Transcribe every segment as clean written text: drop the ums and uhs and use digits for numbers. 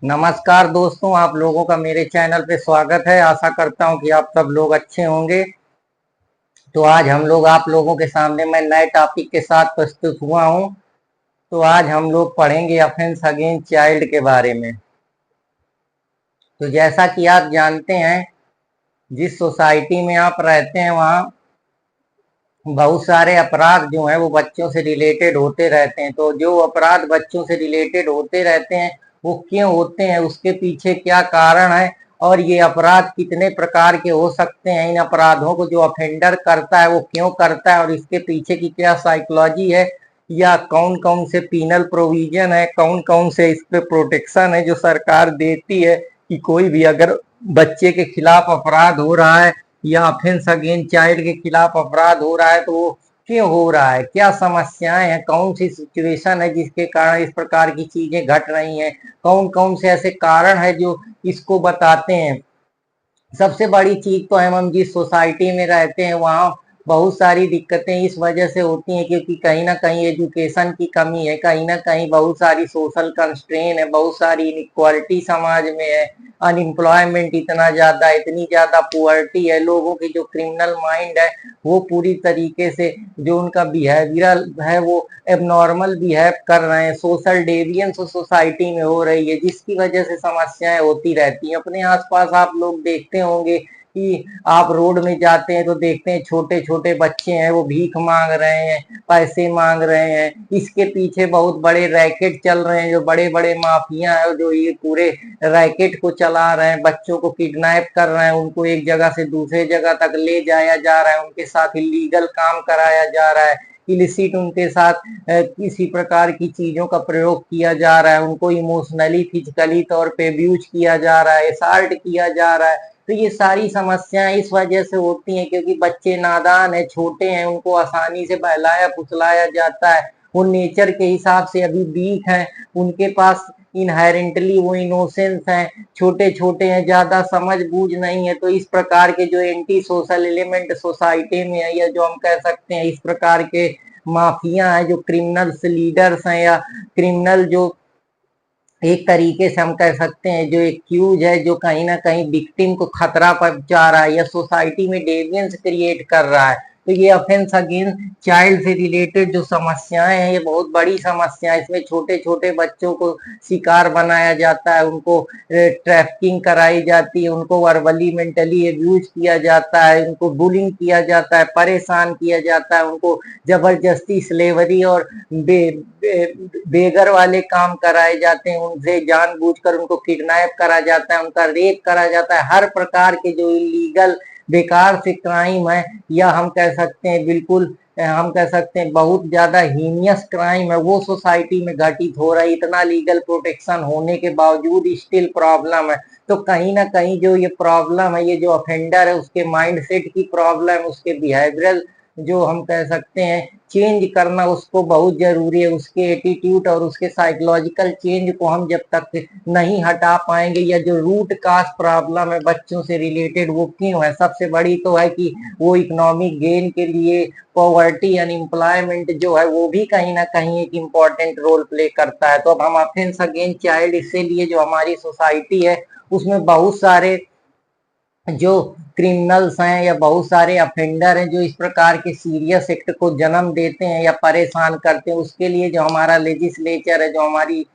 नमस्कार दोस्तों, आप लोगों का मेरे चैनल पे स्वागत है। आशा करता हूँ कि आप सब लोग अच्छे होंगे। तो आज हम लोग आप लोगों के सामने मैं नए टॉपिक के साथ प्रस्तुत हुआ हूँ। तो आज हम लोग पढ़ेंगे ऑफेंस अगेंस्ट चाइल्ड के बारे में। तो जैसा कि आप जानते हैं, जिस सोसाइटी में आप रहते हैं वहाँ बहुत सारे अपराध जो हैं वो बच्चों से रिलेटेड होते रहते हैं। तो जो अपराध बच्चों से रिलेटेड होते रहते हैं वो क्यों होते हैं, उसके पीछे क्या कारण है और ये अपराध कितने प्रकार के हो सकते हैं, इन अपराधों को जो ऑफेंडर करता है वो क्यों करता है और इसके पीछे की क्या साइकोलॉजी है, या कौन कौन से पीनल प्रोविजन है, कौन कौन से इस पे प्रोटेक्शन है जो सरकार देती है कि कोई भी अगर बच्चे के खिलाफ अपराध हो रहा है या ऑफेंस अगेंस्ट चाइल्ड के खिलाफ अपराध हो रहा है तो वो क्यों हो रहा है, क्या समस्याएं हैं, कौन सी सिचुएशन है जिसके कारण इस प्रकार की चीजें घट रही हैं, कौन कौन से ऐसे कारण है जो इसको बताते हैं। सबसे बड़ी चीज तो हम जिस सोसाइटी में रहते हैं वहाँ बहुत सारी दिक्कतें इस वजह से होती हैं क्योंकि कहीं ना कहीं एजुकेशन की कमी है, कहीं ना कहीं बहुत सारी सोशल कंस्ट्रेन है, बहुत सारी इनइक्वालिटी समाज में है, अनएम्प्लॉयमेंट इतना ज्यादा, इतनी ज्यादा पुअर्टी है, लोगों की जो क्रिमिनल माइंड है वो पूरी तरीके से जो उनका बिहेवियर है वो एबनॉर्मल बिहेव कर रहे हैं, सोशल डेविएंस सोसाइटी में हो रही है जिसकी वजह से समस्याएं होती रहती हैं। अपने आसपास आप लोग देखते होंगे कि आप रोड में जाते हैं तो देखते हैं छोटे छोटे बच्चे हैं वो भीख मांग रहे हैं, पैसे मांग रहे हैं। इसके पीछे बहुत बड़े रैकेट चल रहे हैं, जो बड़े बड़े माफिया है जो ये पूरे रैकेट को चला रहे हैं, बच्चों को किडनैप कर रहे हैं, उनको एक जगह से दूसरे जगह तक ले जाया जा रहा है, उनके साथ इलीगल काम कराया जा रहा है, इलिसिट उनके साथ किसी प्रकार की चीजों का प्रयोग किया जा रहा है, उनको इमोशनली फिजिकली तौर पे अब्यूज किया जा रहा है, असॉल्ट किया जा रहा है। तो ये सारी समस्याएं इस वजह से होती हैं क्योंकि बच्चे नादान है, छोटे हैं, उनको आसानी से बहलाया फुसलाया जाता है, वो नेचर के हिसाब से अभी वीक है, उनके पास इनहेरेंटली वो इनोसेंस है, छोटे छोटे हैं, ज्यादा समझ बूझ नहीं है। तो इस प्रकार के जो एंटी सोशल एलिमेंट सोसाइटी में है या जो हम कह सकते हैं इस प्रकार के माफिया है, जो क्रिमिनल्स लीडर्स हैं या क्रिमिनल जो एक तरीके से हम कह सकते हैं जो एक्यूज है, जो कहीं ना कहीं विक्टिम को खतरा पहुंचा रहा है या सोसाइटी में डेविएंस क्रिएट कर रहा है। तो ये ऑफेंस अगेंस्ट चाइल्ड से रिलेटेड जो समस्याएं हैं ये बहुत बड़ी समस्या है। इसमें छोटे छोटे बच्चों को शिकार बनाया जाता है, उनको ट्रैफिकिंग कराई जाती है, उनको वर्बली मेंटली अब्यूज किया जाता है, उनको बुलिंग किया जाता है, परेशान किया जाता है, उनको जबरदस्ती स्लेवरी और बेगर वाले काम कराए जाते हैं, उनसे जानबूझकर उनको किडनैप करा जाता है, उनका रेप करा जाता है। हर प्रकार के जो इलीगल बेकार से क्राइम है या हम कह सकते हैं बिल्कुल हम कह सकते हैं बहुत ज्यादा हीनियस क्राइम है वो सोसाइटी में घटित हो रहा है। इतना लीगल प्रोटेक्शन होने के बावजूद स्टिल प्रॉब्लम है। तो कहीं ना कहीं जो ये प्रॉब्लम है, ये जो ऑफेंडर है उसके माइंडसेट की प्रॉब्लम, उसके बिहेवियरल जो हम कह सकते हैं चेंज करना उसको बहुत जरूरी है। उसके एटीट्यूड और उसके साइकोलॉजिकल चेंज को हम जब तक नहीं हटा पाएंगे या जो रूट काज प्रॉब्लम है बच्चों से रिलेटेड वो क्यों है, सबसे बड़ी तो है कि वो इकोनॉमिक गेन के लिए पॉवर्टी अनएम्प्लॉयमेंट जो है वो भी कहीं ना कहीं एक इम्पोर्टेंट रोल प्ले करता है। तो अब हम ऑफेंस अगेंस्ट चाइल्ड इसीलिए जो हमारी सोसाइटी है उसमें बहुत सारे जो क्रिमिनल्स हैं या बहुत सारे अफेंडर हैं जो इस प्रकार के सीरियस एक्ट को जन्म देते हैं या परेशान करते हैं, उसके लिए जो हमारा लेजिस्लेचर है, जो हमारी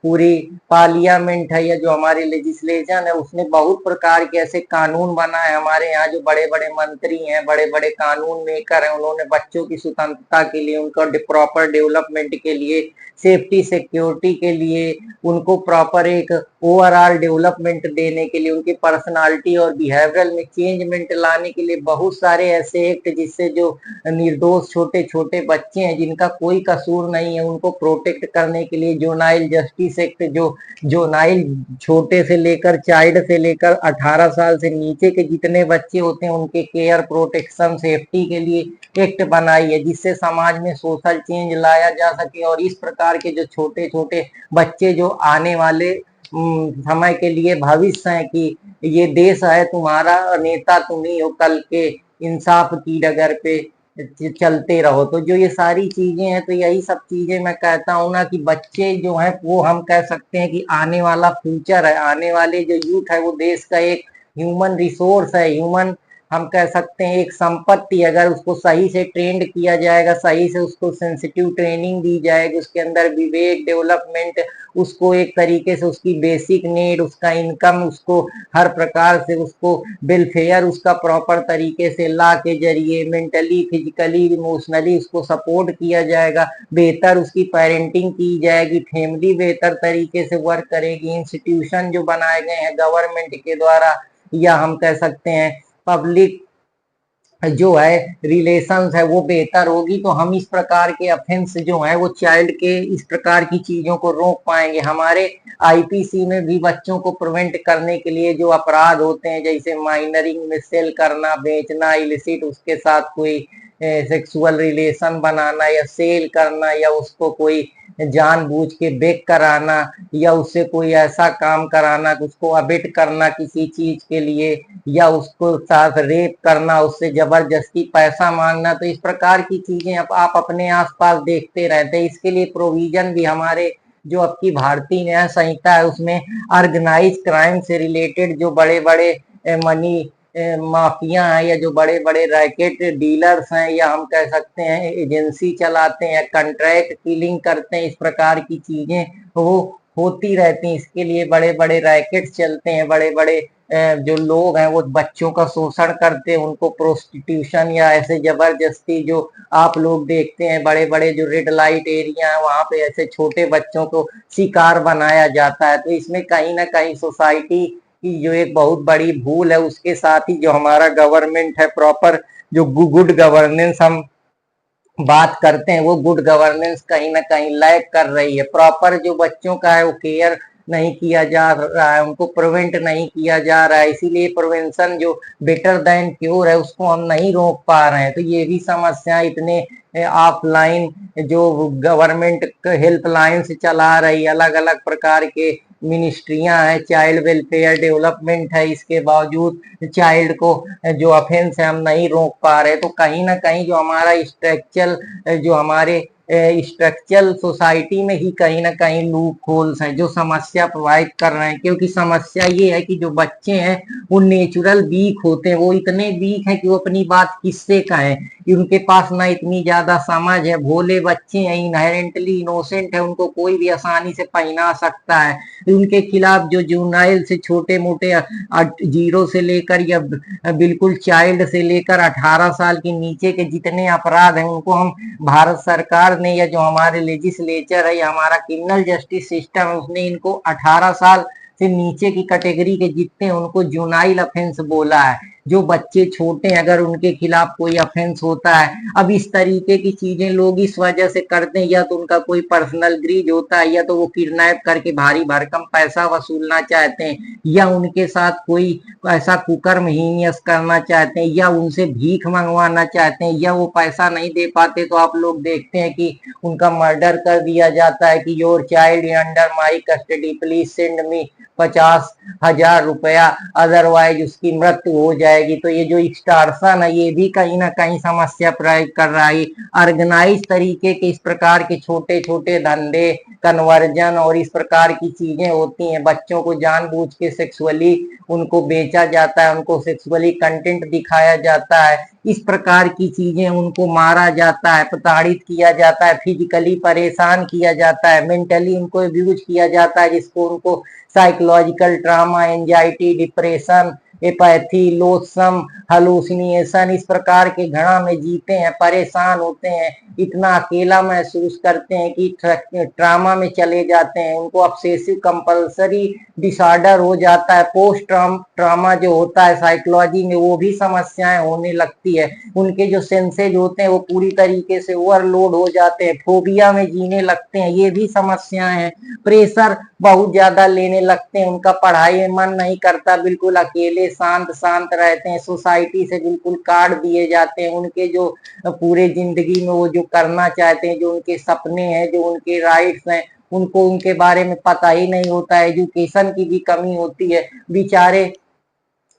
पूरी पार्लियामेंट है या जो हमारी लेजिस्लेशन है उसने बहुत प्रकार के ऐसे कानून बनाए। हमारे यहाँ जो बड़े बड़े मंत्री हैं, बड़े बड़े कानून मेकर हैं, उन्होंने बच्चों की स्वतंत्रता के लिए, उनका प्रॉपर डेवलपमेंट के लिए, सेफ्टी सिक्योरिटी के लिए, उनको प्रॉपर एक ओवरऑल डेवलपमेंट देने के लिए, उनकी पर्सनालिटी और बिहेवियरल में चेंजमेंट लाने के लिए बहुत सारे ऐसे एक्ट जिससे जो निर्दोष छोटे छोटे बच्चे हैं जिनका कोई कसूर नहीं है उनको प्रोटेक्ट करने के लिए जुवेनाइल जस्टिस एक्ट, जो जुवेनाइल छोटे से लेकर चाइल्ड से लेकर 18 साल से नीचे के जितने बच्चे होते हैं उनके केयर प्रोटेक्शन सेफ्टी के लिए एक्ट बनाई है जिससे समाज में सोशल चेंज लाया जा सके। और इस प्रकार के जो छोटे छोटे बच्चे जो आने वाले समय के लिए भविष्य है कि ये देश है तुम्हारा, नेता तुम ही हो कल के, इंसाफ की डगर पे चलते रहो। तो जो ये सारी चीजें हैं, तो यही सब चीजें मैं कहता हूँ ना कि बच्चे जो हैं वो हम कह सकते हैं कि आने वाला फ्यूचर है, आने वाले जो यूथ है वो देश का एक ह्यूमन रिसोर्स है, ह्यूमन हम कह सकते हैं एक संपत्ति। अगर उसको सही से ट्रेंड किया जाएगा, सही से उसको सेंसिटिव ट्रेनिंग दी जाएगी, उसके अंदर विवेक डेवलपमेंट, उसको एक तरीके से उसकी बेसिक नीड, उसका इनकम, उसको हर प्रकार से उसको वेलफेयर उसका प्रॉपर तरीके से ला के जरिए मेंटली फिजिकली इमोशनली उसको सपोर्ट किया जाएगा, बेहतर उसकी पेरेंटिंग की जाएगी, फैमिली बेहतर तरीके से वर्क करेगी, इंस्टीट्यूशन जो बनाए गए हैं गवर्नमेंट के द्वारा या हम कह सकते हैं पब्लिक जो है रिलेशंस है वो बेहतर होगी, तो हम इस प्रकार के अफेंस जो है वो चाइल्ड के इस प्रकार की चीजों को रोक पाएंगे। हमारे आईपीसी में भी बच्चों को प्रिवेंट करने के लिए जो अपराध होते हैं, जैसे माइनरिंग में सेल करना, बेचना, इलिसिट उसके साथ कोई सेक्सुअल रिलेशन बनाना या सेल करना या उसको कोई जानबूझ के बेक कराना या उससे कोई ऐसा काम कराना कि उसको अबेट करना किसी चीज के लिए या उसको साथ रेप करना, उससे जबरदस्ती पैसा मांगना, तो इस प्रकार की चीजें आप अपने आसपास देखते रहते हैं। इसके लिए प्रोविजन भी हमारे जो आपकी भारतीय न्याय संहिता है उसमें ऑर्गेनाइज क्राइम से रिलेटेड जो बड़े बड़े मनी माफिया हैं या जो बड़े बड़े रैकेट डीलर्स हैं या हम कह सकते हैं एजेंसी चलाते हैं, कंट्रैक्ट किलिंग करते हैं, इस प्रकार की चीजें वो होती रहती हैं। इसके लिए बड़े बड़े रैकेट चलते हैं, बड़े बड़े जो लोग हैं वो बच्चों का शोषण करते हैं, उनको प्रोस्टिट्यूशन या ऐसे जबरदस्ती जो आप लोग देखते हैं बड़े बड़े जो रेड लाइट एरिया है वहां पे ऐसे छोटे बच्चों को शिकार बनाया जाता है। तो इसमें कहीं ना कहीं सोसाइटी की जो एक बहुत बड़ी भूल है, उसके साथ ही जो हमारा गवर्नमेंट है प्रॉपर जो गुड गवर्नेंस हम बात करते हैं वो गुड गवर्नेंस कहीं ना कहीं लैक कर रही है। प्रॉपर जो बच्चों का है वो केयर नहीं किया जा रहा है, उनको प्रिवेंट नहीं किया जा रहा है, इसीलिए प्रिवेंशन जो बेटर देन क्योर है उसको हम नहीं रोक पा रहे हैं। तो ये भी समस्या इतने ऑफलाइन जो गवर्नमेंट हेल्पलाइन से चला रही अलग अलग प्रकार के मिनिस्ट्रियां हैं, चाइल्ड वेलफेयर डेवलपमेंट है, इसके बावजूद चाइल्ड को जो अफेंस है हम नहीं रोक पा रहे। तो कहीं ना कहीं जो हमारा स्ट्रक्चरल जो हमारे स्ट्रक्चरल सोसाइटी में ही कहीं ना कहीं लूप होल्स हैं जो समस्या प्रोवाइड कर रहे हैं। क्योंकि समस्या ये है कि जो बच्चे हैं वो नेचुरल वीक होते हैं, वो इतने वीक हैं कि वो अपनी बात किससे कहें, कि उनके पास ना इतनी ज्यादा समझ है, भोले बच्चे हैं, इनहेरेंटली इनोसेंट है, उनको कोई भी आसानी से पहना सकता है। उनके खिलाफ जो जुनाइल से छोटे मोटे 0 से लेकर या बिल्कुल चाइल्ड से लेकर 18 साल के नीचे के जितने अपराध हैं उनको हम भारत सरकार ने या जो हमारे लेजिस्लेचर है या हमारा क्रिमिनल जस्टिस सिस्टम है उसने इनको 18 साल से नीचे की कैटेगरी के जितने उनको जुनाइल अफेंस बोला है। जो बच्चे छोटे हैं अगर उनके खिलाफ कोई अफेंस होता है, अब इस तरीके की चीजें लोग इस वजह से करते हैं, या तो उनका कोई पर्सनल ग्रीज होता है या तो वो किडनैप करके भारी भरकम पैसा वसूलना चाहते हैं या उनके साथ कोई ऐसा कुकर्म हीनियस करना चाहते हैं या उनसे भीख मंगवाना चाहते हैं या वो पैसा नहीं दे पाते तो आप लोग देखते हैं कि उनका मर्डर कर दिया जाता है कि your child under my custody please send me 50,000 रुपया अदरवाइज उसकी मृत्यु हो जाएगी। तो ये जो एक्सटॉर्शन है ये भी कहीं ना कहीं समस्या प्रयोग कर रहा है। ऑर्गेनाइज तरीके के इस प्रकार के छोटे छोटे धंधे कन्वर्जन और इस प्रकार की चीजें होती हैं, बच्चों को जानबूझ के सेक्सुअली उनको बेचा जाता है, उनको सेक्सुअली कंटेंट दिखाया जाता है, इस प्रकार की चीजें उनको मारा जाता है, प्रताड़ित किया जाता है, फिजिकली परेशान किया जाता है, मेंटली उनको अब्यूज किया जाता है, जिसको उनको psychological trauma, anxiety, depression, apathy, loathsome, hallucination इस प्रकार के घड़ा में जीते हैं, परेशान होते हैं, इतना अकेला महसूस करते हैं कि ट्रामा में चले जाते हैं, उनको ऑब्सेसिव कंपल्सरी डिसऑर्डर हो जाता है, पोस्ट ट्रामा जो होता है साइकोलॉजी में वो भी समस्याएं होने लगती है, उनके जो सेंसेज होते हैं वो पूरी तरीके से ओवरलोड हो जाते हैं, फोबिया में जीने लगते हैं, ये भी समस्याएं हैं, प्रेशर बहुत ज्यादा लेने लगते हैं, उनका पढ़ाई में मन नहीं करता, बिल्कुल अकेले शांत शांत रहते हैं, सोसाइटी से बिल्कुल काट दिए जाते हैं, उनके जो पूरे जिंदगी में वो जो करना चाहते हैं, जो उनके सपने हैं, जो उनके राइट्स हैं, उनको उनके बारे में पता ही नहीं होता है, एजुकेशन की भी कमी होती है, बेचारे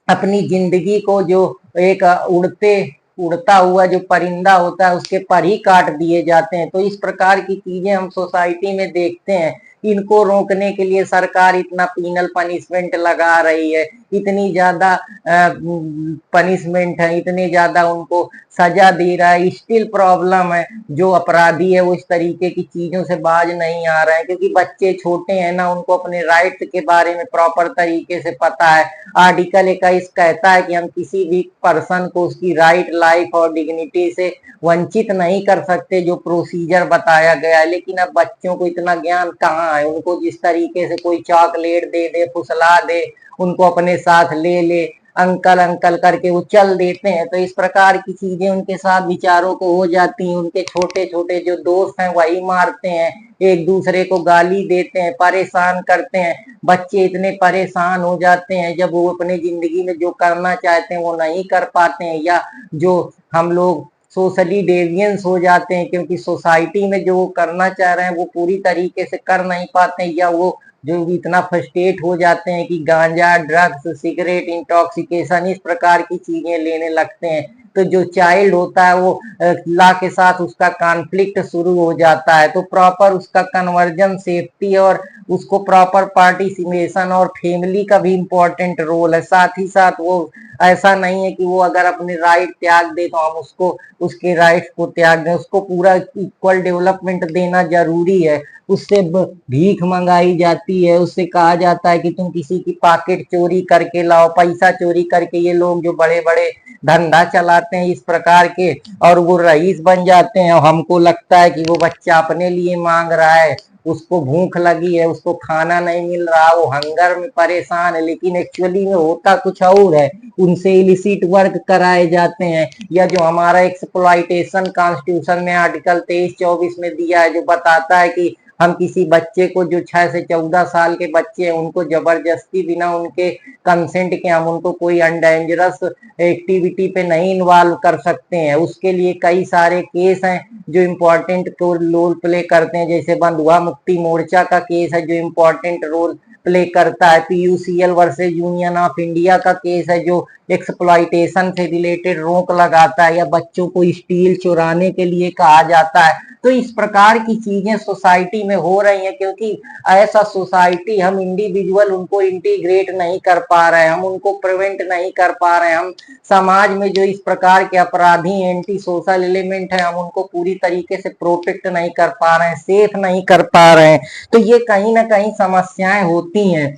अपनी जिंदगी को जो एक उड़ते उड़ता हुआ जो परिंदा होता है उसके पर ही काट दिए जाते हैं। तो इस प्रकार की चीजें हम सोसाइटी में देखते हैं। इनको रोकने के लिए सरकार इतना पीनल पनिशमेंट लगा रही है, इतनी ज्यादा पनिशमेंट है, इतने ज्यादा उनको सजा दे रहा है, स्टिल प्रॉब्लम है। जो अपराधी है वो इस तरीके की चीजों से बाज नहीं आ रहे हैं, क्योंकि बच्चे छोटे हैं ना, उनको अपने राइट के बारे में प्रॉपर तरीके से पता है। आर्टिकल 21 कहता है कि हम किसी भी पर्सन को उसकी राइट लाइफ और डिग्निटी से वंचित नहीं कर सकते, जो प्रोसीजर बताया गया है। लेकिन अब बच्चों को इतना ज्ञान कहाँ है, उनको जिस तरीके से कोई चॉकलेट दे दे, फुसला दे, उनको अपने साथ ले ले, अंकल अंकल करके वो चल देते हैं। तो इस प्रकार की चीजें उनके साथ विचारों को हो जाती हैं। उनके छोटे छोटे जो दोस्त हैं वही मारते हैं, एक दूसरे को गाली देते हैं, परेशान करते हैं। बच्चे इतने परेशान हो जाते हैं जब वो अपने जिंदगी में जो करना चाहते हैं वो नहीं कर पाते हैं, या जो हम लोग सोशली डेवियंस हो जाते हैं, क्योंकि सोसाइटी में जो वो करना चाह रहे हैं वो पूरी तरीके से कर नहीं पाते हैं, या वो जो इतना फ्रस्ट्रेट हो जाते हैं कि गांजा, ड्रग्स, सिगरेट, इंटॉक्सिकेशन इस प्रकार की चीजें लेने लगते हैं। तो जो चाइल्ड होता है वो ला के साथ उसका कॉन्फ्लिक्ट शुरू हो जाता है। तो प्रॉपर उसका कन्वर्जन, सेफ्टी और उसको प्रॉपर पार्टिसिपेशन और फैमिली का भी इम्पोर्टेंट रोल है। साथ ही साथ वो ऐसा नहीं है कि वो अगर अपने राइट त्याग दे तो हम उसको उसके राइट्स को त्याग दें, उसको पूरा इक्वल डेवलपमेंट देना जरूरी है। उससे भीख मंगाई जाती है, उससे कहा जाता है कि तुम किसी की पॉकेट चोरी करके लाओ, पैसा चोरी करके ये लोग जो बड़े बड़े धंधा चलाते हैं इस प्रकार के, और वो रईस बन जाते हैं। और हमको लगता है कि वो बच्चा अपने लिए मांग रहा है, उसको भूख लगी है, उसको खाना नहीं मिल रहा, वो हंगर में परेशान है, लेकिन एक्चुअली में होता कुछ और है। उनसे इलिसिट वर्क कराए जाते हैं, या जो हमारा एक्सप्लॉइटेशन कॉन्स्टिट्यूशन में आर्टिकल 23-24 में दिया है, जो बताता है कि हम किसी बच्चे को, जो 6 से 14 साल के बच्चे हैं, उनको जबरदस्ती बिना उनके कंसेंट के हम उनको कोई अनडेंजरस एक्टिविटी पे नहीं इन्वॉल्व कर सकते हैं। उसके लिए कई सारे केस हैं जो इम्पोर्टेंट रोल प्ले करते हैं, जैसे बंधुआ मुक्ति मोर्चा का केस है जो इम्पोर्टेंट रोल प्ले करता है। PUCL versus union of India का केस है जो एक्सप्लॉइटेशन से रिलेटेड रोक लगाता है, या बच्चों को स्टील चुराने के लिए कहा जाता है। तो इस प्रकार की चीजें सोसाइटी में हो रही हैं, क्योंकि ऐसा सोसाइटी हम इंडिविजुअल उनको इंटीग्रेट नहीं कर पा रहे हैं, हम उनको प्रिवेंट नहीं कर पा रहे हैं। हम समाज में जो इस प्रकार के अपराधी एंटी सोशल एलिमेंट है, हम उनको पूरी तरीके से प्रोटेक्ट नहीं कर पा रहे हैं, सेफ नहीं कर पा रहे हैं। तो ये कहीं ना कहीं समस्याएं होती हैं।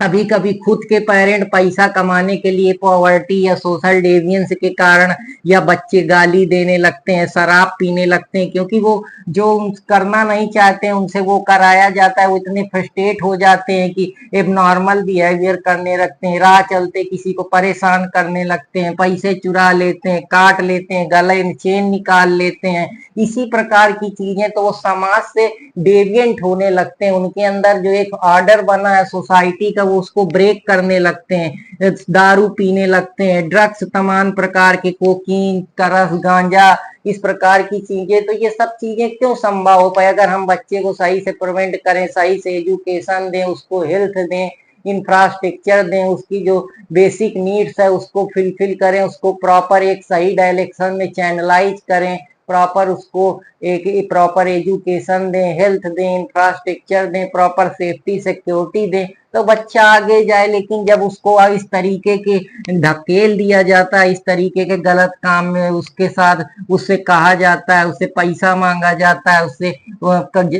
कभी कभी खुद के पेरेंट पैसा कमाने के लिए पॉवर्टी या सोशल डेवियंस के कारण, या बच्चे गाली देने लगते हैं, शराब पीने लगते हैं, क्योंकि वो जो करना नहीं चाहते हैं उनसे वो कराया जाता है। वो इतने फ्रस्ट्रेट हो जाते हैं कि एबनॉर्मल बिहेवियर करने लगते हैं, राह चलते किसी को परेशान करने लगते हैं, पैसे चुरा लेते हैं, काट लेते हैं, गले में चेन निकाल लेते हैं, इसी प्रकार की चीजें। तो वो समाज से डेविएंट होने लगते हैं, उनके अंदर जो एक ऑर्डर बना है सोसाइटी का वो उसको ब्रेक करने लगते हैं, दारू पीने लगते हैं, ड्रग्स, तमाम प्रकार के, कोकीन, करस, गांजा, इस प्रकार की चीजें। तो ये सब चीजें क्यों संभव हो पाए? अगर हम बच्चे को सही से प्रिवेंट करें, सही से एजुकेशन दें, उसको हेल्थ दें, इंफ्रास्ट्रक्चर दें, उसकी जो बेसिक नीड्स है उसको फिलफिल करें, उसको प्रॉपर एक सही डायरेक्शन में चैनलाइज करें, प्रॉपर उसको एक प्रॉपर एजुकेशन दें, हेल्थ दें, इंफ्रास्ट्रक्चर दें, प्रॉपर सेफ्टी सिक्योरिटी दें, तो बच्चा आगे जाए। लेकिन जब उसको इस तरीके के धकेल दिया जाता है, इस तरीके के गलत काम में उसके साथ, उससे कहा जाता है, उससे पैसा मांगा जाता है, उससे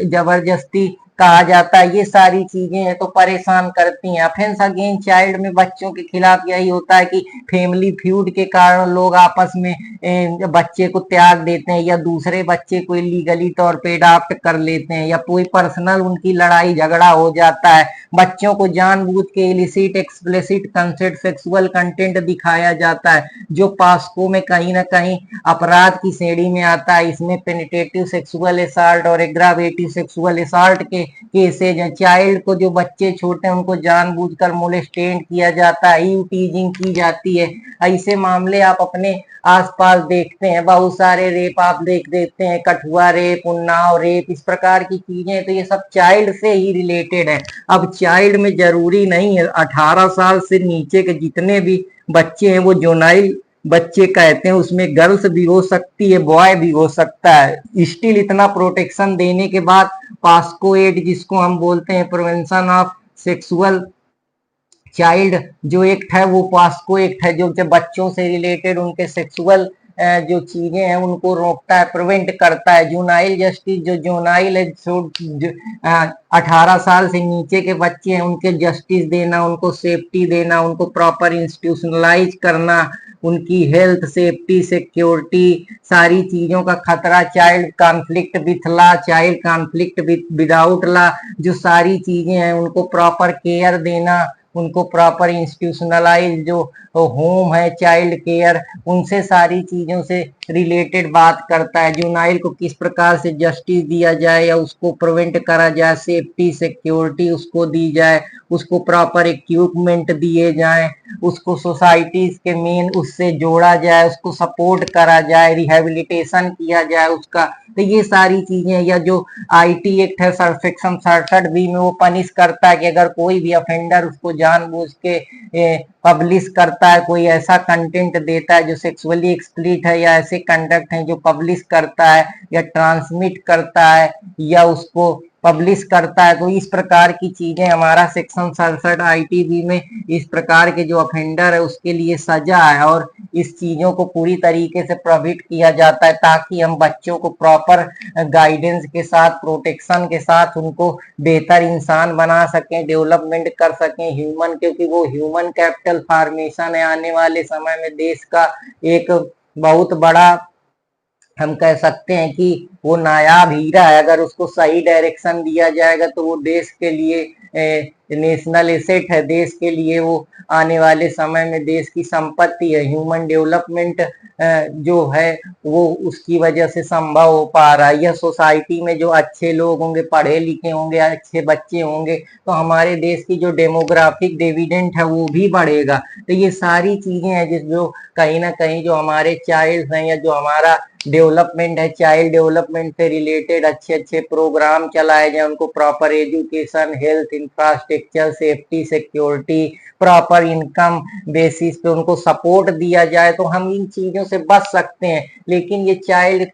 जबरदस्ती कहा जाता है, ये सारी चीजें हैं तो परेशान करती हैं। ऑफेंस अगेंस्ट चाइल्ड में बच्चों के खिलाफ यही होता है कि फैमिली फ्यूड के कारण लोग आपस में बच्चे को त्याग देते हैं, या दूसरे बच्चे को इलीगली तौर पे अडॉप्ट कर लेते हैं, या कोई पर्सनल उनकी लड़ाई झगड़ा हो जाता है। बच्चों को जानबूझ के illicit, explicit consent, sexual content दिखाया जाता है, जो पास्को में कहीं ना कहीं अपराध की श्रेणी में आता है। इसमें पेनिट्रेटिव सेक्सुअल असॉल्ट और एग्रावेटिव सेक्सुअल असॉल्ट के केसेज हैं। चाइल्ड को, जो बच्चे छोटे हैं उनको जानबूझकर मोलेस्टेट किया जाता है, टीजिंग की जाती है। ऐसे मामले आप अपने आसपास देखते हैं, बहुत सारे रेप आप देखते हैं, कठुआ रेप, उन्नाव रेप, इस प्रकार की चीजें। तो ये सब चाइल्ड से ही रिलेटेड है। अब चाइल्ड में जरूरी नहीं है, 18 साल से नीचे के जितने भी बच्चे हैं वो जुनाइल बच्चे कहते हैं, उसमें गर्ल्स भी हो सकती है, बॉय भी हो सकता है। स्टिल इतना प्रोटेक्शन देने के बाद पास्को एक्ट, जिसको हम बोलते हैं प्रिवेंशन ऑफ सेक्सुअल चाइल्ड जो एक्ट है, वो पास्को एक्ट है, जो बच्चों से रिलेटेड उनके सेक्सुअल जो चीजें हैं उनको रोकता है, प्रिवेंट करता है। जुनाइल जस्टिस, जो जुनाइल है, 18 साल से नीचे के बच्चे हैं, उनके जस्टिस देना, उनको सेफ्टी देना, उनको प्रॉपर इंस्टीट्यूशनलाइज करना, उनकी हेल्थ, सेफ्टी, सिक्योरिटी, सारी चीजों का खतरा, child conflict with law, child conflict without law, जो सारी चीजें हैं उनको प्रॉपर केयर देना, उनको प्रॉपर इंस्टीट्यूशनलाइज जो होम है, चाइल्ड केयर, उनसे सारी चीजों से रिलेटेड बात करता है। जुनाइल को किस प्रकार से जस्टिस दिया जाए या उसको प्रिवेंट करा जाए, सेफ्टी सिक्योरिटी उसको दी जाए, उसको प्रॉपर इक्विपमेंट दिए जाए, उसको सोसाइटीज के मेन उससे जोड़ा जाए, उसको सपोर्ट करा जाए, रिहेबिलिटेशन किया जाए उसका। तो ये सारी चीजें, या जो आईटी एक्ट है सेक्शन 67 में, वो पनिश करता है कि अगर कोई भी ऑफेंडर उसको जानबूझ के पब्लिश करता है, कोई ऐसा कंटेंट देता है जो सेक्सुअली एक्सप्लिसिट है, या ऐसे कंडक्ट हैं जो पब्लिश करता है या ट्रांसमिट करता है या उसको पब्लिश करता है, तो इस प्रकार की चीजें हमारा सेक्शन 67 आईटीबी में इस प्रकार के जो ऑफेंडर है उसके लिए सजा है, और इस चीजों को पूरी तरीके से प्रोहिबिट किया जाता है ताकि हम बच्चों को प्रॉपर गाइडेंस के साथ, प्रोटेक्शन के साथ उनको बेहतर इंसान बना सकें, डेवलपमेंट कर सकें ह्यूमन, क्योंकि वो ह्यूमन कैपिटल फॉर्मेशन है आने वाले समय में देश का एक बहुत बड़ा, हम कह सकते हैं कि वो नायाब हीरा है। अगर उसको सही डायरेक्शन दिया जाएगा तो वो देश के लिए नेशनल एसेट है, देश के लिए वो आने वाले समय में देश की संपत्ति है। ह्यूमन डेवलपमेंट जो है वो उसकी वजह से संभव हो पा रहा है। यह सोसाइटी में जो अच्छे लोग होंगे, पढ़े लिखे होंगे, अच्छे बच्चे होंगे, तो हमारे देश की जो डेमोग्राफिक डिविडेंड है वो भी बढ़ेगा। तो ये सारी चीजें हैं जिस जो कहीं ना कहीं जो हमारे चाइल्ड हैं या जो हमारा डेवलपमेंट है, चाइल्ड डेवलपमेंट से रिलेटेड अच्छे अच्छे प्रोग्राम चलाए जाए, उनको proper education, health, infrastructure, safety, security, proper income basis पे उनको सपोर्ट दिया जाए, तो हम इन चीजों से बच सकते हैं। लेकिन ये चाइल्ड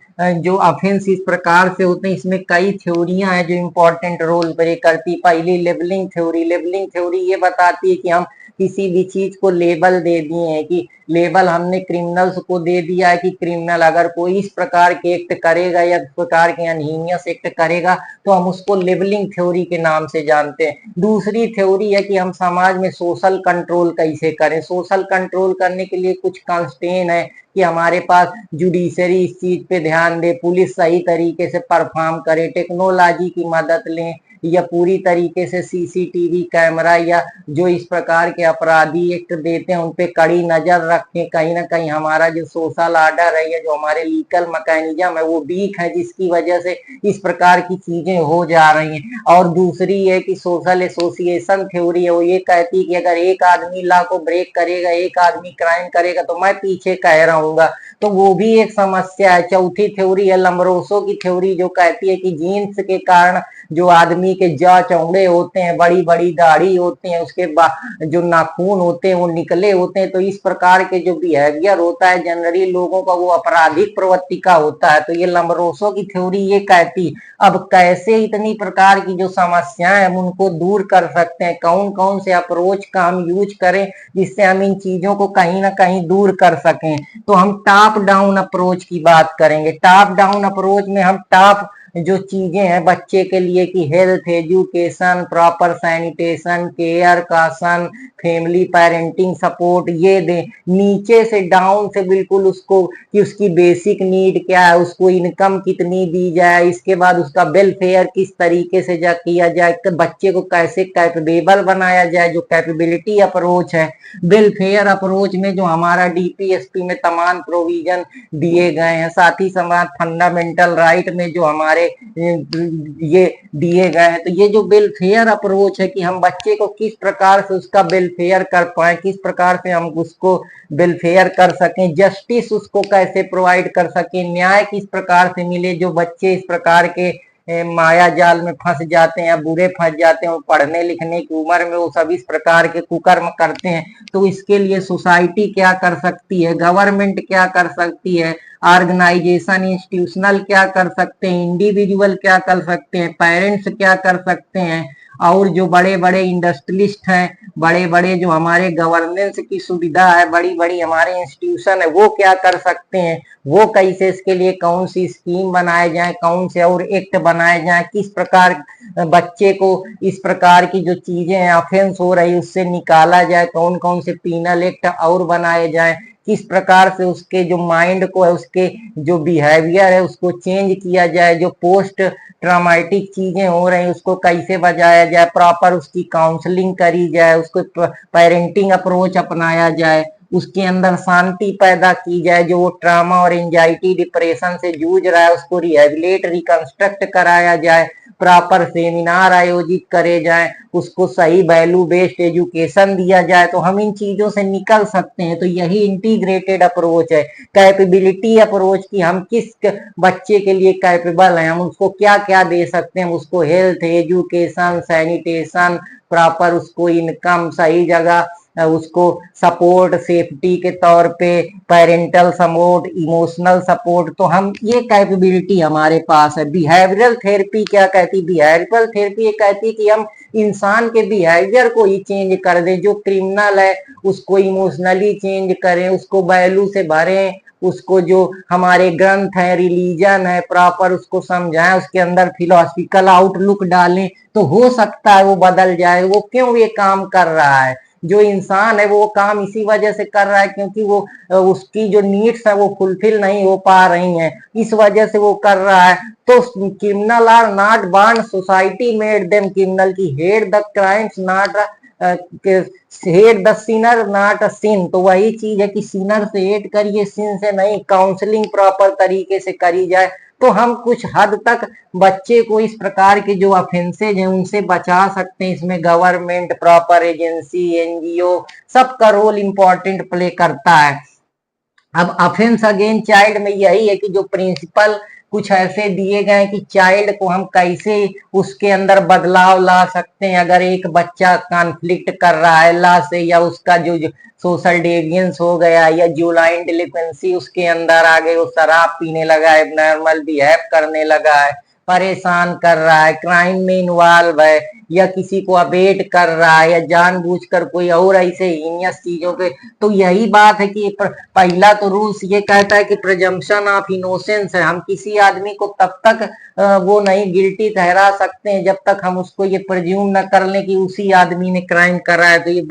जो ऑफेंस इस प्रकार से होते हैं, इसमें कई थ्योरियां हैं जो इम्पोर्टेंट रोल प्ले करती। पहली लेबलिंग थ्योरी, लेबलिंग थ्योरी ये बताती है कि हम किसी भी चीज को लेबल दे दिए हैं, कि लेबल हमने क्रिमिनल्स को दे दिया है कि क्रिमिनल अगर कोई इस प्रकार के एक्ट करेगा या इस प्रकार के अनहीनियस एक्ट करेगा तो हम उसको लेबलिंग थ्योरी के नाम से जानते हैं। दूसरी थ्योरी है कि हम समाज में सोशल कंट्रोल कैसे करें। सोशल कंट्रोल करने के लिए कुछ कंस्ट्रेन है कि हमारे पास जुडिशरी इस चीज पे ध्यान दे, पुलिस सही तरीके से परफॉर्म करे, टेक्नोलॉजी की मदद लें, या पूरी तरीके से सीसीटीवी कैमरा या जो इस प्रकार के अपराधी एक्ट देते हैं उन पे कड़ी नजर रखें। कहीं ना कहीं हमारा जो सोशल ऑर्डर है या जो हमारे लीगल मैकेनिज्म है वो वीक है, जिसकी वजह से इस प्रकार की चीजें हो जा रही हैं। और दूसरी है कि सोशल एसोसिएशन थ्योरी है, वो ये कहती है कि अगर एक आदमी लॉ को ब्रेक करेगा, एक आदमी क्राइम करेगा तो मैं पीछे कह रहूंगा, तो वो भी एक समस्या है। चौथी थ्योरी है लम्बरोसो की थ्योरी, जो कहती है कि जीन्स के कारण जो आदमी के जौ चौड़े होते हैं, बड़ी बड़ी दाढ़ी होती है, उसके बाद जो नाखून होते हैं वो निकले होते हैं, तो इस प्रकार के जो बिहेवियर होता है जनरली लोगों का वो आपराधिक प्रवृत्ति का होता है। तो ये लम्बरोसो की थ्योरी ये कहती। अब कैसे इतनी प्रकार की जो समस्याएं हम उनको दूर कर सकते हैं, कौन कौन से अप्रोच का हम यूज करें जिससे हम इन चीजों को कहीं ना कहीं दूर कर सकें, तो हम टॉप डाउन अप्रोच की बात करेंगे। टॉप डाउन अप्रोच में हम टॉप जो चीजें हैं बच्चे के लिए कि health, education, proper sanitation, care, caution, family parenting support, ये दे। नीचे से डाउन से बिल्कुल उसको कि उसकी बेसिक नीड क्या है, उसको इनकम कितनी दी जाए, इसके बाद उसका वेलफेयर किस तरीके से किया जाए, बच्चे को कैसे कैपेबल बनाया जाए, जो कैपेबिलिटी अप्रोच है। वेलफेयर अप्रोच में जो हमारा डीपीएसपी में तमाम प्रोविजन दिए गए हैं, साथ ही समाज फंडामेंटल राइट में जो हमारे ये दिए गए हैं, तो ये जो वेलफेयर अप्रोच है कि हम बच्चे को किस प्रकार से उसका वेलफेयर कर पाए, किस प्रकार से हम उसको वेलफेयर कर सकें, जस्टिस उसको कैसे प्रोवाइड कर सकें, न्याय किस प्रकार से मिले, जो बच्चे इस प्रकार के माया जाल में फंस जाते हैं, बुरे फंस जाते हैं, पढ़ने लिखने की उम्र में वो सब इस प्रकार के कुकर्म करते हैं। तो इसके लिए सोसाइटी क्या कर सकती है, गवर्नमेंट क्या कर सकती है, ऑर्गेनाइजेशन इंस्टीट्यूशनल क्या कर सकते हैं, इंडिविजुअल क्या कर सकते हैं, पेरेंट्स क्या कर सकते हैं, और जो बड़े बड़े इंडस्ट्रियलिस्ट हैं, बड़े बड़े जो हमारे गवर्नेंस की सुविधा है, बड़ी बड़ी हमारे इंस्टीट्यूशन है, वो क्या कर सकते हैं, वो कैसे इसके लिए कौन सी स्कीम बनाए जाए, कौन से और एक्ट बनाए जाए, किस प्रकार बच्चे को इस प्रकार की जो चीजें ऑफेंस हो रही उससे निकाला जाए, कौन कौन से पीनल एक्ट और बनाए जाए, किस प्रकार से उसके जो माइंड को है, उसके जो बिहेवियर है उसको चेंज किया जाए, जो पोस्ट ट्रामेटिक चीजें हो रही उसको कैसे बजाया जाए, प्रॉपर उसकी काउंसलिंग करी जाए, उसको पेरेंटिंग अप्रोच अपनाया जाए, उसके अंदर शांति पैदा की जाए, जो वो ट्रामा और एंजाइटी डिप्रेशन से जूझ रहा है उसको रिहेबिलिट रिकंस्ट्रक्ट कराया जाए, प्रॉपर सेमिनार आयोजित करे जाए, उसको सही वैल्यू बेस्ड एजुकेशन दिया जाए, तो हम इन चीजों से निकल सकते हैं। तो यही इंटीग्रेटेड अप्रोच है, कैपेबिलिटी अप्रोच की हम किस बच्चे के लिए कैपेबल हैं, हम उसको क्या क्या दे सकते हैं, उसको हेल्थ, एजुकेशन, सैनिटेशन, प्रॉपर उसको इनकम, सही जगह उसको सपोर्ट, सेफ्टी के तौर पे पेरेंटल सपोर्ट, इमोशनल सपोर्ट, तो हम ये कैपेबिलिटी हमारे पास है। बिहेवियरल थेरेपी क्या कहती है, बिहेवियरल थेरेपी ये कहती है कि हम इंसान के बिहेवियर को ही चेंज कर दें, जो क्रिमिनल है उसको इमोशनली चेंज करें, उसको वैल्यू से भरें, उसको जो हमारे ग्रंथ है, रिलीजन है, प्रॉपर उसको समझाएं, उसके अंदर फिलोसफिकल आउटलुक डालें, तो हो सकता है वो बदल जाए। वो क्यों ये काम कर रहा है, जो इंसान है वो काम इसी वजह से कर रहा है क्योंकि वो उसकी जो नीड्स है वो फुलफिल नहीं हो पा रही हैं, इस वजह से वो कर रहा है। तो criminal are not born, society made them criminal, की hate the crimes not hate the sinner not a sin. तो वही चीज है कि सिनर से हेट करिए, सिन से नहीं। काउंसलिंग प्रॉपर तरीके से करी जाए तो हम कुछ हद तक बच्चे को इस प्रकार के जो ऑफेंसेज हैं उनसे बचा सकते हैं। इसमें गवर्नमेंट, प्रॉपर एजेंसी, एनजीओ, सबका रोल इंपॉर्टेंट प्ले करता है। अब ऑफेंस अगेन चाइल्ड में यही है कि जो प्रिंसिपल कुछ ऐसे दिए गए कि चाइल्ड को हम कैसे उसके अंदर बदलाव ला सकते हैं। अगर एक बच्चा कॉन्फ्लिक्ट कर रहा है ला से, या उसका जो सोशल डेवियंस हो गया, या जुलाइन डिलिक्वेंसी उसके अंदर आ गई, वो शराब पीने लगा है, नॉर्मल बिहेव करने लगा है, परेशान कर रहा है, क्राइम में इन्वॉल्व है, या किसी को अबेट कर रहा है, या जानबूझकर कोई और ऐसे हीनियस चीजों के, तो यही बात है कि पहला तो रूल्स ये कहता है कि प्रिजम्पशन ऑफ इनोसेंस है। हम किसी आदमी को तब तक वो नहीं गिल्टी ठहरा सकते हैं जब तक हम उसको ये प्रिज्यूम न कर लें कि उसी आदमी ने क्राइम करा है। तो ये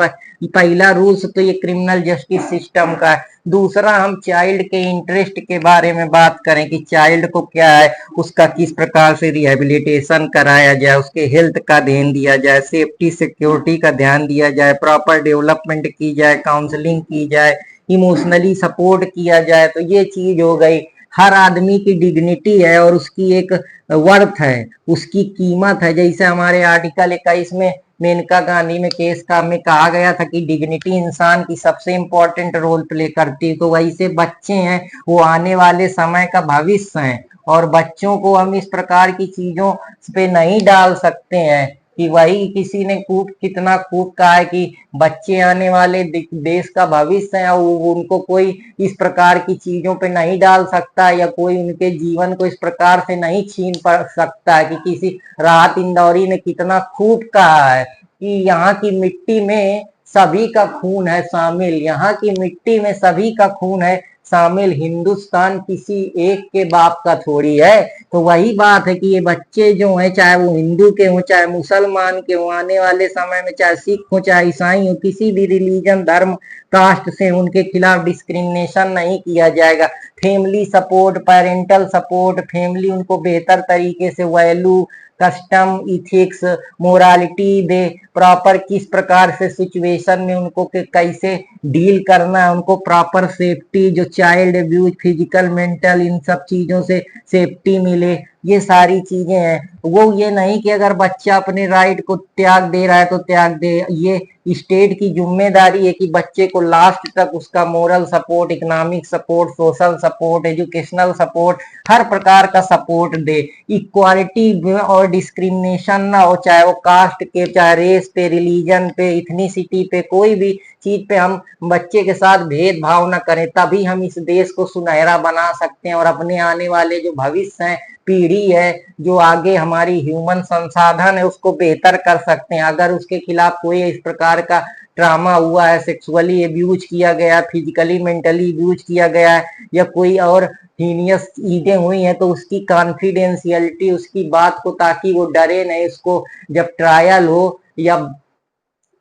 पहला रूल्स तो ये क्रिमिनल जस्टिस सिस्टम का है। दूसरा, हम चाइल्ड के इंटरेस्ट के बारे में बात करें कि चाइल्ड को क्या है, उसका किस प्रकार से रिहेबिलिटेशन कराया जाए, उसके हेल्थ का ध्यान दिया जाए, सेफ्टी सिक्योरिटी का ध्यान दिया जाए, प्रॉपर डेवलपमेंट की जाए, काउंसलिंग की जाए, इमोशनली सपोर्ट किया जाए। तो ये चीज हो गई। हर आदमी की डिग्निटी है और उसकी एक वर्थ है, उसकी कीमत है। जैसे हमारे आर्टिकल 21 में मेनका गांधी में केस का में कहा गया था कि डिग्निटी इंसान की सबसे इंपॉर्टेंट रोल प्ले करती है। तो वैसे बच्चे हैं, वो आने वाले समय का भविष्य हैं, और बच्चों को हम इस प्रकार की चीजों पे नहीं डाल सकते हैं कि वही किसी ने कितना खूब कहा है कि बच्चे आने वाले देश का भविष्य है, और उनको कोई इस प्रकार की चीजों पे नहीं डाल सकता, या कोई उनके जीवन को इस प्रकार से नहीं छीन पा सकता है। कि किसी राहत इंदौरी ने कितना खूब कहा है कि यहाँ की मिट्टी में सभी का खून है शामिल, यहाँ की मिट्टी में सभी का खून है शामिल, हिंदुस्तान किसी एक के बाप का थोड़ी है। तो वही बात है कि ये बच्चे जो हैं, चाहे वो हिंदू के हों, चाहे मुसलमान के हों, आने वाले समय में चाहे सिख हो, चाहे ईसाई हो, किसी भी रिलीजन, धर्म, कास्ट से उनके खिलाफ डिस्क्रिमिनेशन नहीं किया जाएगा। Family support, parental support, family उनको बेहतर तरीके से वैल्यू, कस्टम, इथिक्स, मोरालिटी दे, प्रॉपर किस प्रकार से सिचुएशन में उनको कैसे डील करना है, उनको प्रॉपर सेफ्टी, जो चाइल्ड अब्यूज, फिजिकल, मेंटल, इन सब चीजों से सेफ्टी मिले, ये सारी चीजें हैं। वो ये नहीं कि अगर बच्चा अपने राइट को त्याग दे रहा है तो त्याग दे, ये स्टेट की जिम्मेदारी है कि बच्चे को लास्ट तक उसका moral support, economic support, social support, educational support, हर प्रकार का सपोर्ट दे। इक्वालिटी और डिस्क्रिमिनेशन ना हो, चाहे वो कास्ट के, चाहे रेस पे, रिलीजन पे, इथनिसिटी पे, कोई भी चीज पे हम बच्चे के साथ भेदभाव न करें। तभी हम इस देश को सुनहरा बना सकते हैं और अपने आने वाले जो भविष्य है, पीढ़ी है, जो आगे हमारी ह्यूमन संसाधन है, उसको बेहतर कर सकते हैं। अगर उसके खिलाफ कोई इस प्रकार का ट्रामा हुआ है, सेक्सुअली एब्यूज किया गया, फिजिकली मेंटली एब्यूज किया गया है, या कोई और हीनियस चीजें हुई हैं, तो उसकी कॉन्फिडेंशियलिटी, उसकी बात को, ताकि वो डरे नहीं, उसको जब ट्रायल हो या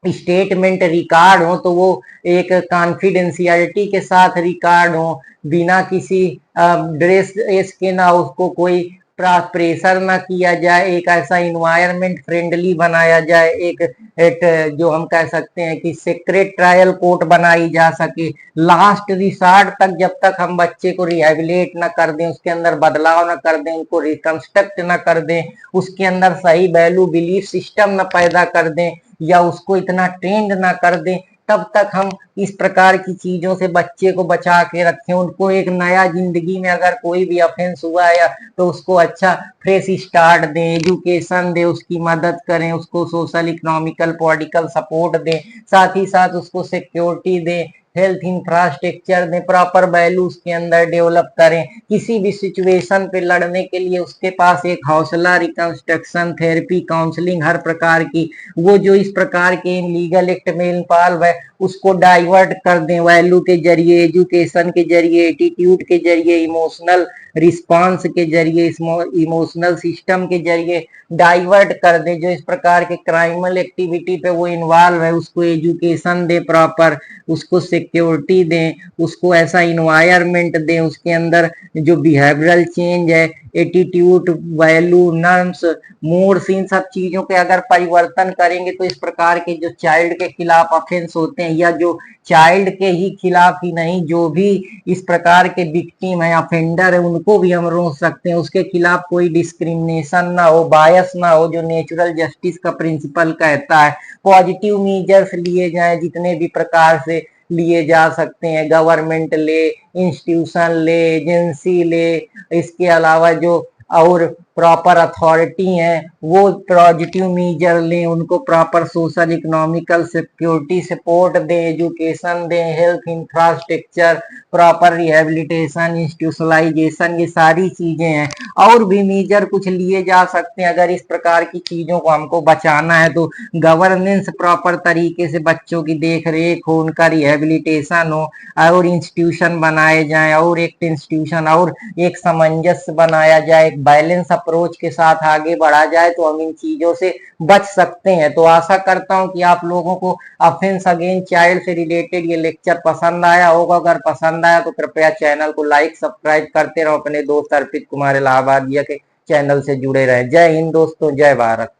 स्टेटमेंट रिकॉर्ड हो तो वो एक कॉन्फिडेंशियलिटी के साथ रिकॉर्ड हो, बिना किसी ड्रेस के ना उसको कोई प्रेशर ना किया जाए, एक ऐसा इन्वायरमेंट फ्रेंडली बनाया जाए, एक जो हम कह सकते हैं कि सीक्रेट ट्रायल कोर्ट बनाई जा सके। लास्ट रिसॉर्ट तक जब तक हम बच्चे को रिहेबिलिट ना कर दें, उसके अंदर बदलाव ना कर दें, उनको रिकंस्ट्रक्ट ना कर दें, उसके अंदर सही वैल्यू बिलीफ सिस्टम ना पैदा कर दें, या उसको इतना ट्रेंड ना कर दें, तब तक हम इस प्रकार की चीजों से बच्चे को बचा के रखें। उनको एक नया जिंदगी में अगर कोई भी ऑफेंस हुआ है तो उसको अच्छा फ्रेश स्टार्ट दें, एजुकेशन दें, उसकी मदद करें, उसको सोशल, इकोनॉमिकल, पॉलिटिकल सपोर्ट दें, साथ ही साथ उसको सिक्योरिटी दें, हेल्थ इंफ्रास्ट्रक्चर दें, प्रॉपर वैल्यूज के अंदर डेवलप करें। किसी भी सिचुएशन पे लड़ने के लिए उसके पास एक हौसला, रिकंस्ट्रक्शन, थेरेपी, काउंसलिंग, हर प्रकार की, वो जो इस प्रकार के लीगल एक्ट में इन्वॉल्व है उसको डाइवर्ट कर दें वैल्यू के जरिए, एजुकेशन के जरिए, एटीट्यूड के जरिए, इमोशनल रिस्पांस के जरिए, इमोशनल सिस्टम के जरिए डाइवर्ट कर दे। जो इस प्रकार के क्राइमल एक्टिविटी पे वो इन्वॉल्व है उसको एजुकेशन दे प्रॉपर, उसको सिक्योरिटी दें, उसको ऐसा इन्वायरमेंट दें, उसके अंदर जो बिहेवियरल चेंज है, एटीट्यूड, वैल्यू, नॉर्म्स, मूड्स, इन सब चीजों के अगर परिवर्तन करेंगे तो इस प्रकार के जो चाइल्ड के खिलाफ ऑफेंस होते हैं, या जो चाइल्ड के ही खिलाफ ही नहीं, जो भी इस प्रकार के विक्टिम है, ऑफेंडर है, उनको भी हम रोक सकते हैं। उसके खिलाफ कोई डिस्क्रिमिनेशन ना हो, बायस ना हो, जो नेचुरल जस्टिस का प्रिंसिपल कहता है। पॉजिटिव मेजर्स लिए जाए जितने भी प्रकार से लिए जा सकते हैं, गवर्नमेंट ले, इंस्टीट्यूशन ले, एजेंसी ले, इसके अलावा जो और प्रॉपर अथॉरिटी हैं वो पॉजिटिव मेजर लें, उनको proper social, economical, security support दें, एजुकेशन दें, health infrastructure, proper rehabilitation, institutionalization, ये सारी चीजें हैं। और भी मेजर कुछ लिए जा सकते हैं अगर इस प्रकार की चीजों को हमको बचाना है तो। गवर्नेंस प्रॉपर तरीके से बच्चों की देख रेख हो, उनका रिहेबिलिटेशन हो, और इंस्टीट्यूशन बनाए जाए, और एक इंस्टीट्यूशन और एक सामंजस्य बनाया जाए, एक बैलेंस अप्रोच के साथ आगे बढ़ा जाए तो हम इन चीजों से बच सकते हैं। तो आशा करता हूं कि आप लोगों को ऑफेंस अगेंस्ट चाइल्ड से रिलेटेड ये लेक्चर पसंद आया होगा। अगर पसंद आया तो कृपया चैनल को लाइक, सब्सक्राइब करते रहो। अपने दोस्त अर्पित कुमार इलाहाबादिया के चैनल से जुड़े रहे। जय हिंद दोस्तों, जय भारत।